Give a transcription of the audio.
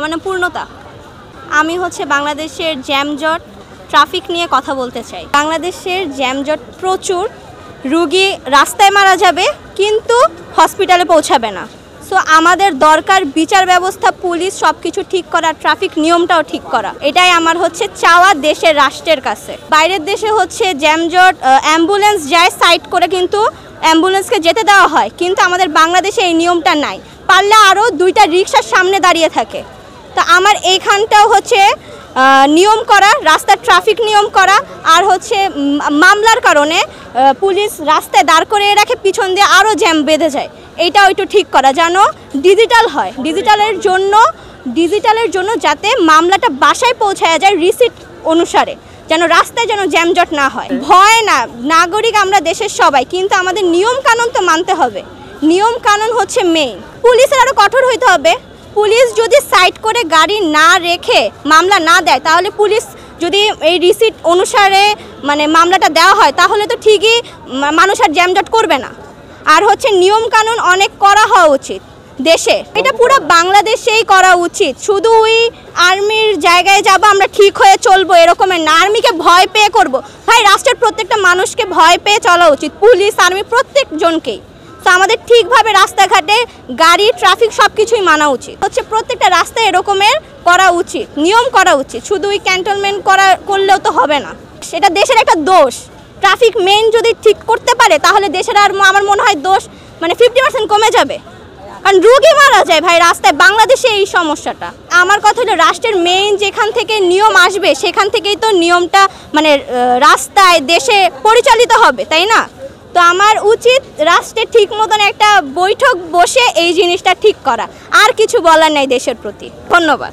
আমার নাম পূর্ণতা। আমি বাংলাদেশের জ্যামজট ট্রাফিক নিয়ে কথা বলতে চাই। বাংলাদেশের জ্যামজট প্রচুর, রুগী রাস্তায় মারা যাবে কিন্তু হসপিটালে পৌঁছাবে না। সো আমাদের দরকার বিচার ব্যবস্থা, পুলিশ সব কিছু ঠিক করা, ট্রাফিক নিয়মটাও ঠিক করা। এটাই আমার চাওয়া দেশের, রাষ্ট্রের কাছে। বাইরের দেশে জ্যামজট, অ্যাম্বুলেন্স যায় সাইড করে, কিন্তু অ্যাম্বুলেন্সকে যেতে দেওয়া হয়, কিন্তু আমাদের বাংলাদেশে এই নিয়মটা নাই। পারলে আরও 2টা রিক্সার সামনে দাঁড়িয়ে থাকে। তো আমার এইখানটাও নিয়ম করা, রাস্তার ট্রাফিক নিয়ম করা, আর মামলার কারণে পুলিশ রাস্তায় দাঁড় করিয়ে রাখে, পিছন দিয়ে আরও জ্যাম বেঁধে যায়। এইটাও একটু ঠিক করা, যেন ডিজিটাল হয়। ডিজিটালের জন্য যাতে মামলাটা বাসায় পৌঁছায় যায় রিসিট অনুসারে, যেন রাস্তায় জ্যামজট না হয়। ভয় না, নাগরিক আমরা দেশের সবাই, কিন্তু আমাদের নিয়ম কানুন তো মানতে হবে। নিয়ম কানুন মেইন। পুলিশের আরও কঠোর হইতে হবে। পুলিশ যদি সাইড করে গাড়ি না রেখে মামলা না দেয়, তাহলে পুলিশ যদি এই রিসিট অনুসারে মামলাটা দেওয়া হয়, তাহলে তো ঠিকই মানুষ আর জ্যামজট করবে না। আর নিয়ম কানুন অনেক করা হওয়া উচিত দেশে। এটা পুরো বাংলাদেশেই করা উচিত। শুধু ওই আর্মির জায়গায় যাব আমরা ঠিক হয়ে চলবো এরকমের না, আর্মিকে ভয় পেয়ে করব। ভাই, রাষ্ট্রের প্রত্যেকটা মানুষকে ভয় পেয়ে চলা উচিত, পুলিশ আর্মি প্রত্যেকজনকেই। তো আমাদের ঠিকভাবে রাস্তাঘাটে গাড়ি, ট্রাফিক সব কিছুই মানা উচিত। প্রত্যেকটা রাস্তায় এরকমের করা উচিত, নিয়ম করা উচিত। শুধু ওই ক্যান্টনমেন্ট করলেও তো হবে না, সেটা দেশের একটা দোষ। ট্রাফিক মেইন যদি ঠিক করতে পারে, তাহলে দেশের আর আমার মনে হয় দোষ 50% কমে যাবে। কারণ রুগী মারা যায় ভাই রাস্তায়, বাংলাদেশে এই সমস্যাটা। আমার কথা হলো, রাষ্ট্রের মেইন যেখান থেকে নিয়ম আসবে, সেখান থেকেই তো নিয়মটা রাস্তায়, দেশে পরিচালিত হবে, তাই না? তো আমার উচিত রাষ্ট্রের ঠিক মতন একটা বৈঠক বসে এই জিনিসটা ঠিক করা। আর কিছু বলার নেই দেশের প্রতি। ধন্যবাদ।